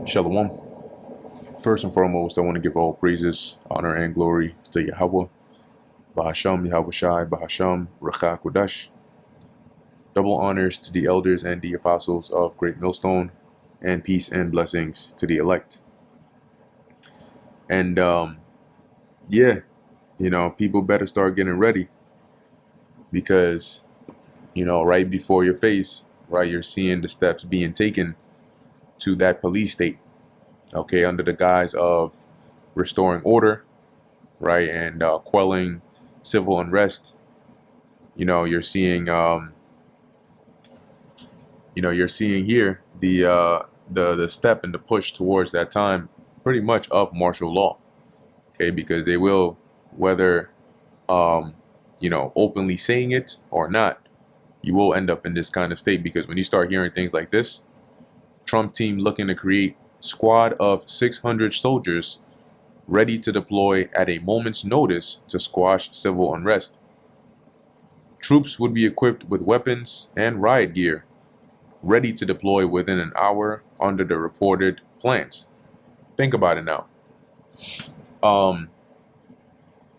Shalom. First and foremost, I want to give all praises, honor, and glory to Yahweh, Bahasham, Yahweh Shai, Bahasham, Racha Kodash. Double honors to the elders and the apostles of Great Millstone, and peace and blessings to the elect. And yeah, people better start getting ready because, right before your face, right, you're seeing the steps being taken to that police state, okay, under the guise of restoring order, right, and quelling civil unrest. You're seeing, you're seeing here the step and the push towards that time, pretty much of martial law, okay, because they will, whether openly saying it or not, you will end up in this kind of state because when you start hearing things like this, Trump team looking to create squad of 600 soldiers ready to deploy at a moment's notice to squash civil unrest. Troops would be equipped with weapons and riot gear, ready to deploy within an hour under the reported plans. Think about it now.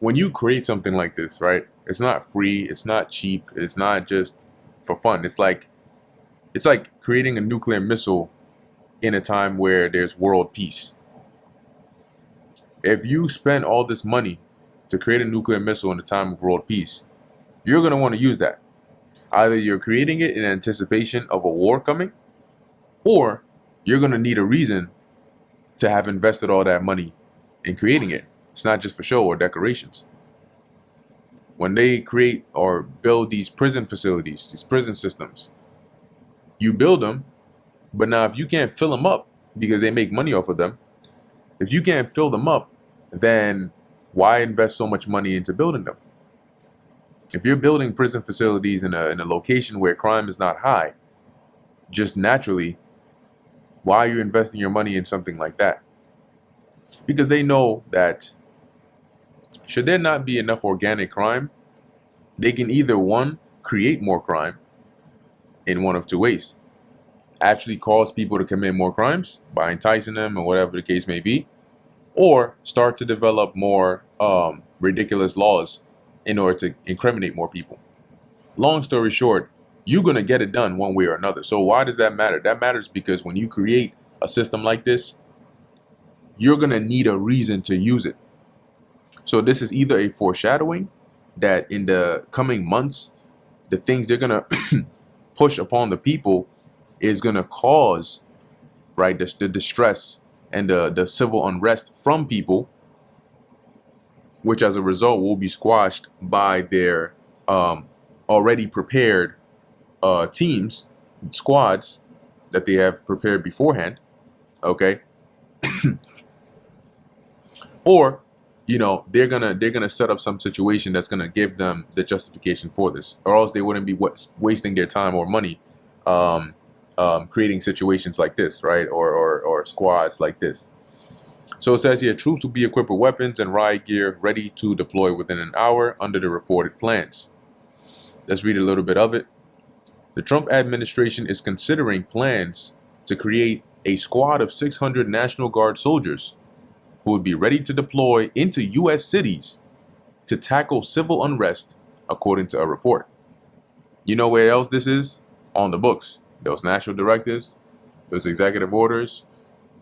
When you create something like this, right, it's not free, it's not cheap, it's not just for fun. It's like creating a nuclear missile in a time where there's world peace. If you spend all this money to create a nuclear missile in a time of world peace, you're going to want to use that. Either you're creating it in anticipation of a war coming, or you're going to need a reason to have invested all that money in creating it. It's not just for show or decorations. When they create or build these prison facilities, these prison systems, you build them, but now if you can't fill them up because they make money off of them, if you can't fill them up, then why invest so much money into building them? If you're building prison facilities in a location where crime is not high, just naturally, why are you investing your money in something like that? Because they know that should there not be enough organic crime, they can either, one, create more crime in one of two ways. Actually cause people to commit more crimes by enticing them or whatever the case may be, or start to develop more ridiculous laws in order to incriminate more people. Long story short, you're going to get it done one way or another. So why does that matter? That matters because when you create a system like this, you're going to need a reason to use it. So this is either a foreshadowing that in the coming months, the things they're going to push upon the people is going to cause, right, the distress and the civil unrest from people, which as a result will be squashed by their already prepared teams, squads that they have prepared beforehand, okay? Or, they're gonna set up some situation that's gonna give them the justification for this, or else they wouldn't be wasting their time or money creating situations like this, right? Or squads like this. So it says here, troops will be equipped with weapons and riot gear ready to deploy within an hour under the reported plans. Let's read a little bit of it. The Trump administration is considering plans to create a squad of 600 National Guard soldiers who would be ready to deploy into U.S. cities to tackle civil unrest, according to a report. You know where else this is? On the books. Those national directives, those executive orders,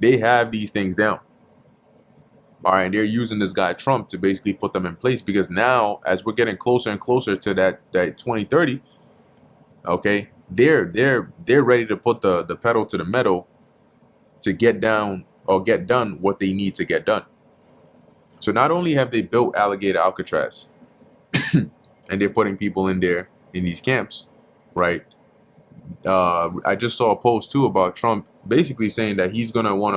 they have these things down. All right, and they're using this guy Trump to basically put them in place because now, as we're getting closer and closer to that 2030, okay, they're ready to put the pedal to the metal to get down or get done what they need to get done. So not only have they built Alligator Alcatraz, and they're putting people in there in these camps, right? I just saw a post too about Trump basically saying that he's gonna want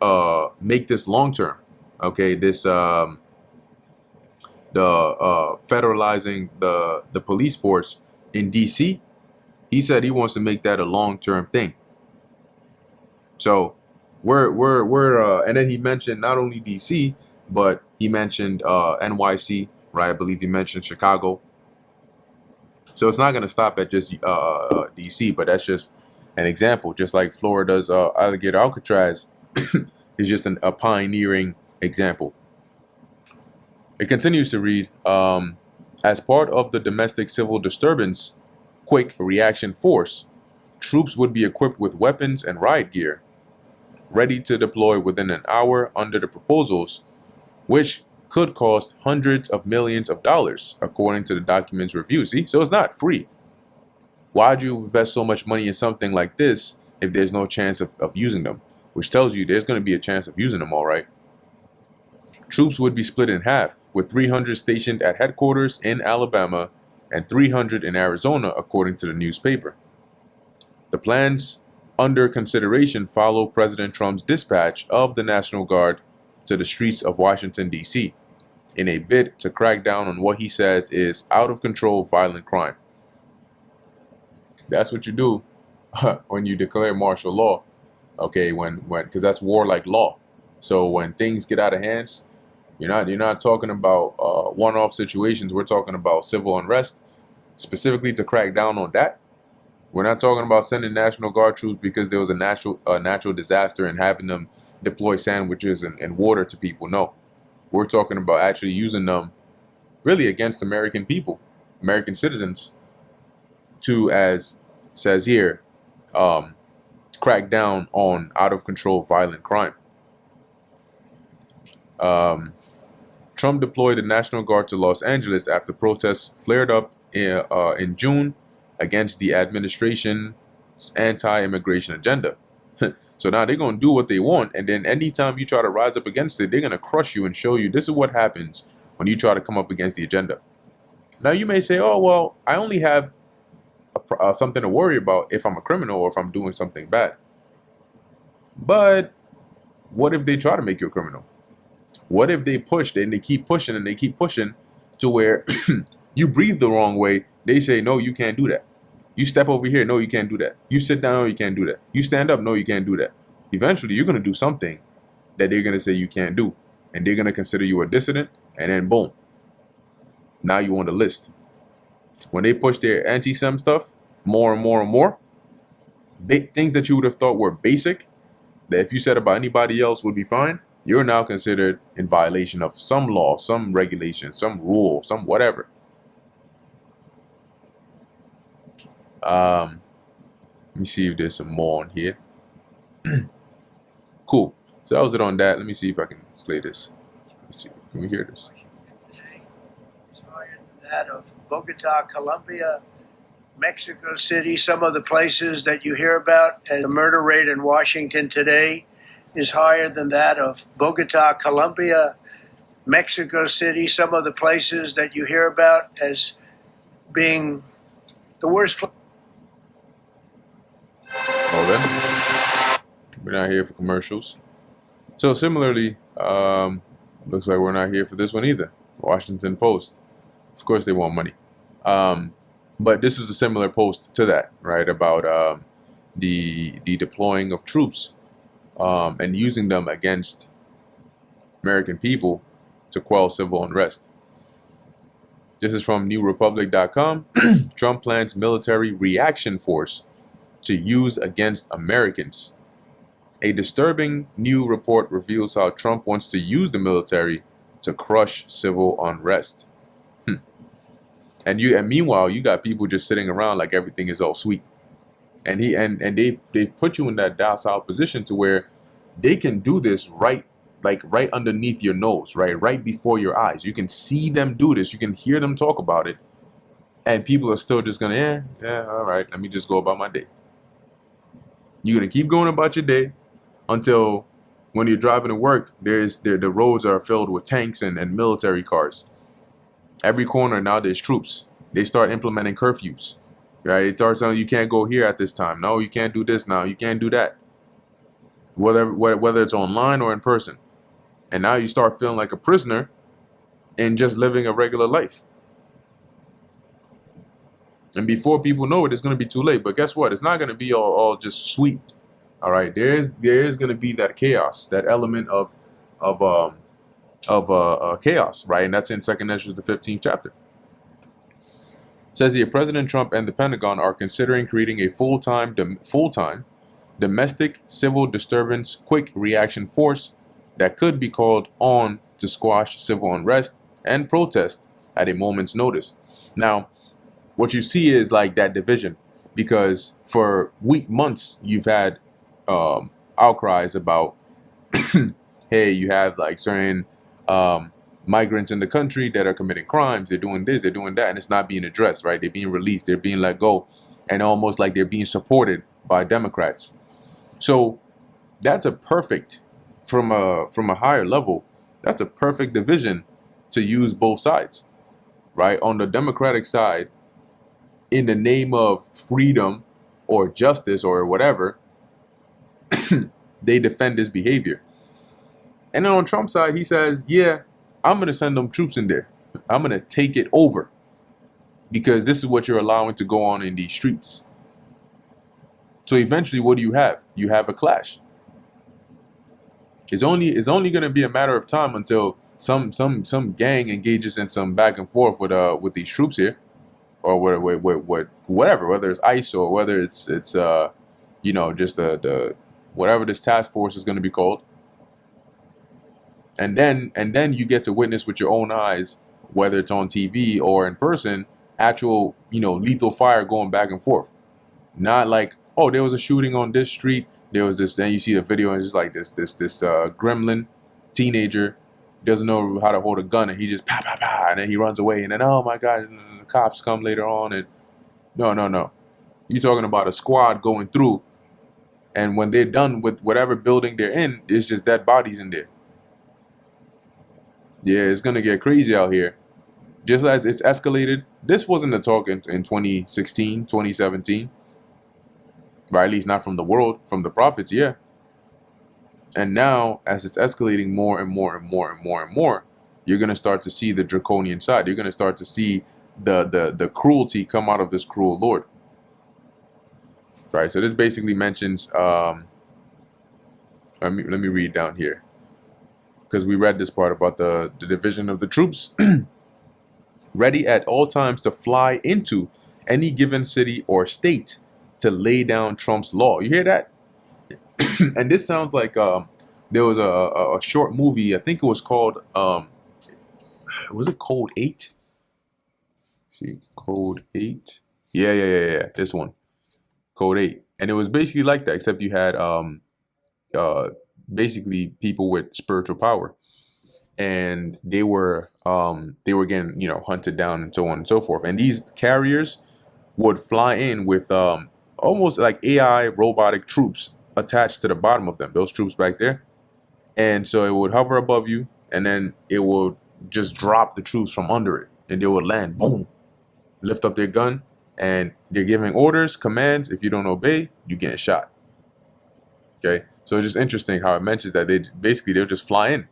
to make this long term. Okay, this the federalizing the police force in D.C. He said he wants to make that a long term thing. So we're and then he mentioned not only D.C. but he mentioned NYC, right? I believe he mentioned Chicago. So it's not going to stop at just DC, but that's just An example, just like Florida's alligator Alcatraz is just a pioneering example. It continues to read, as part of the domestic civil disturbance quick reaction force, troops would be equipped with weapons and riot gear, ready to deploy within an hour under the proposals, which could cost hundreds of millions of dollars, according to the document's review. See, so it's not free. Why'd you invest so much money in something like this if there's no chance of using them? Which tells you there's going to be a chance of using them, all right. Troops would be split in half, with 300 stationed at headquarters in Alabama and 300 in Arizona, according to the newspaper. The plans under consideration follow President Trump's dispatch of the National Guard to the streets of Washington, D.C., in a bid to crack down on what he says is out-of-control violent crime. That's what you do when you declare martial law, okay? Because that's warlike law. So when things get out of hands, you're not talking about one-off situations. We're talking about civil unrest, specifically to crack down on that. We're not talking about sending National Guard troops because there was a natural disaster and having them deploy sandwiches and water to people. No, we're talking about actually using them really against American people, American citizens, to, as says here, crack down on out-of-control violent crime. Trump deployed the National Guard to Los Angeles after protests flared up in June against the administration's anti-immigration agenda. So now they're going to do what they want, and then anytime you try to rise up against it, they're going to crush you and show you this is what happens when you try to come up against the agenda. Now you may say, oh, well, I only have something to worry about if I'm a criminal or if I'm doing something bad. But what if they try to make you a criminal? What if they push and they keep pushing and they keep pushing to where you breathe the wrong way? They say, no, you can't do that. You step over here. No, you can't do that. You sit down. No, you can't do that. You stand up. No, you can't do that. Eventually, you're going to do something that they're going to say you can't do. And they're going to consider you a dissident. And then boom. Now you on the list. When they push their anti-Sem stuff more and more and more, things that you would have thought were basic, that if you said about anybody else would be fine, you're now considered in violation of some law, some regulation, some rule, some whatever. Let me see if there's some more on here. Cool. So that was it on that. Let me see if I can play this. Let's see. Can we hear this? It's higher than that of Bogota, Colombia, Mexico City, some of the places that you hear about. And the murder rate in Washington today is higher than that of Bogota, Colombia, Mexico City, some of the places that you hear about as being the worst place. Oh, then we're not here for commercials. So similarly, looks like we're not here for this one either. Washington Post. Of course, they want money. But this is a similar post to that, right? About the deploying of troops and using them against American people to quell civil unrest. This is from NewRepublic.com. Trump plans military reaction force to use against Americans. A disturbing new report reveals how Trump wants to use the military to crush civil unrest. And meanwhile, you got people just sitting around like everything is all sweet. And they've put you in that docile position to where they can do this right underneath your nose, right before your eyes. You can see them do this. You can hear them talk about it. And people are still just gonna, all right, let me just go about my day. You're gonna keep going about your day until when you're driving to work, the roads are filled with tanks and military cars. Every corner now there's troops. They start implementing curfews, right? It starts telling you can't go here at this time. No, you can't do this now. You can't do that. Whether it's online or in person. And now you start feeling like a prisoner and just living a regular life. And before people know it, it's going to be too late. But guess what? It's not going to be all just sweet. All right. There is going to be that chaos, that element of chaos, right? And that's in 2nd Ezra, the 15th chapter. Says here, President Trump and the Pentagon are considering creating a full-time domestic civil disturbance quick reaction force that could be called on to squash civil unrest and protest at a moment's notice. Now, what you see is like that division, because for months you've had outcries about, hey, you have like certain migrants in the country that are committing crimes, they're doing this, they're doing that, and it's not being addressed, right? They're being released, they're being let go, and almost like they're being supported by Democrats. So that's a perfect, from a higher level, that's a perfect division to use both sides, right? On the Democratic side, in the name of freedom or justice or whatever, they defend this behavior. And then on Trump's side, he says, yeah, I'm going to send them troops in there. I'm going to take it over because this is what you're allowing to go on in these streets. So eventually, what do you have? You have a clash. It's only going to be a matter of time until some gang engages in some back and forth with these troops here, or whatever, whether it's ICE or whether it's just the whatever this task force is going to be called. And then you get to witness with your own eyes, whether it's on TV or in person, actual lethal fire going back and forth. Not like, oh, there was a shooting on this street. There was this. Then you see the video, and it's just like this gremlin teenager doesn't know how to hold a gun, and he just pa pa pa, and then he runs away, and then oh my God, and the cops come later on, and no, you're talking about a squad going through, and when they're done with whatever building they're in, it's just dead bodies in there. Yeah, it's gonna get crazy out here. Just as it's escalated, this wasn't the talk in 2016, 2017. Or at least not from the world, from the prophets, yeah. And now, as it's escalating more and more and more and more and more, you're going to start to see the draconian side. You're going to start to see the cruelty come out of this cruel Lord. Right, so this basically mentions, let me read down here, because we read this part about the division of the troops. Ready at all times to fly into any given city or state to lay down Trump's law. You hear that? And this sounds like there was a short movie. I think it was called was it Code 8? See, Code 8. Yeah. This one, Code 8, and it was basically like that, except you had basically people with spiritual power, and they were getting hunted down and so on and so forth. And these carriers would fly in with almost like AI robotic troops attached to the bottom of them, those troops back there. And so it would hover above you, and then it would just drop the troops from under it, and they would land, boom, lift up their gun, and they're giving orders, commands. If you don't obey, you get shot. Okay, so it's just interesting how it mentions that they'll just fly in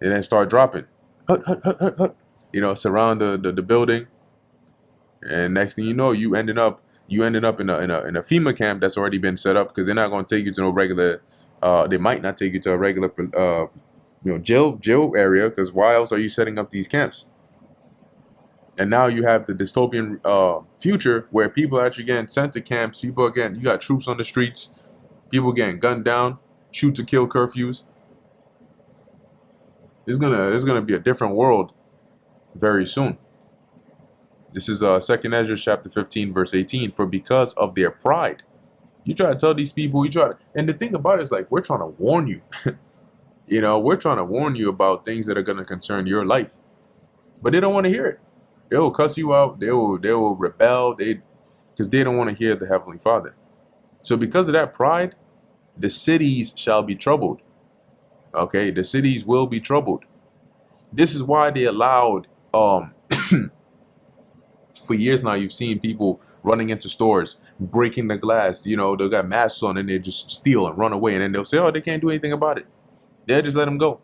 and then start dropping, hut, hut, hut, hut, hut. Surround the building, and next thing you know, you ended up in a FEMA camp that's already been set up, because they're not going to take you to no regular. They might not take you to a regular jail area, because why else are you setting up these camps? And now you have the dystopian future where people are actually getting sent to camps. You got troops on the streets, people getting gunned down, shoot to kill curfews. It's gonna be a different world very soon. This is 2nd Ezra chapter 15 verse 18. For because of their pride, you try to tell these people, and the thing about it is, like, we're trying to warn you. We're trying to warn you about things that are going to concern your life, but they don't want to hear it. They will cuss you out. They will rebel. Because they don't want to hear the Heavenly Father. So because of that pride, the cities shall be troubled. Okay, the cities will be troubled. This is why they allowed for years now, you've seen people running into stores, breaking the glass. They got masks on, and they just steal and run away, and then they'll say, oh, they can't do anything about it. They'll just let them go.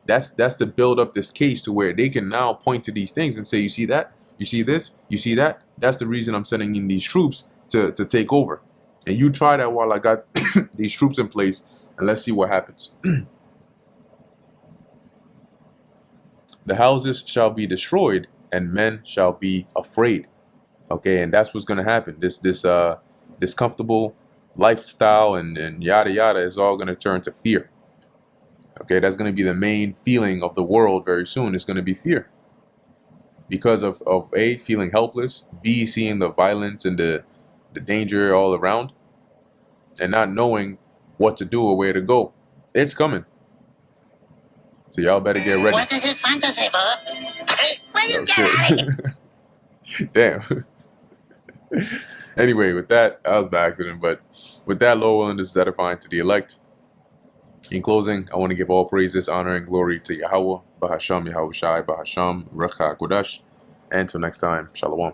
That's to build up this case to where they can now point to these things and say, you see that? You see this? You see that? That's the reason I'm sending in these troops to take over. And you try that while I got these troops in place, and let's see what happens. The houses shall be destroyed, and men shall be afraid. Okay, and that's what's gonna happen. This comfortable lifestyle and yada yada is all gonna turn to fear. Okay, that's gonna be the main feeling of the world very soon. It's gonna be fear. Because of A, feeling helpless, B, seeing the violence and the danger all around, and not knowing what to do or where to go. It's coming. So y'all better get ready. What is it fantasy, Bob? Hey, where you Oh get shit. Damn. Anyway, with that was by accident, but with that, Lord willing, this is edifying to the elect. In closing, I want to give all praises, honor, and glory to Yahweh, Bahasham Yahweh Shai, Bahasham, Rekha Kodash, and until next time, Shalom.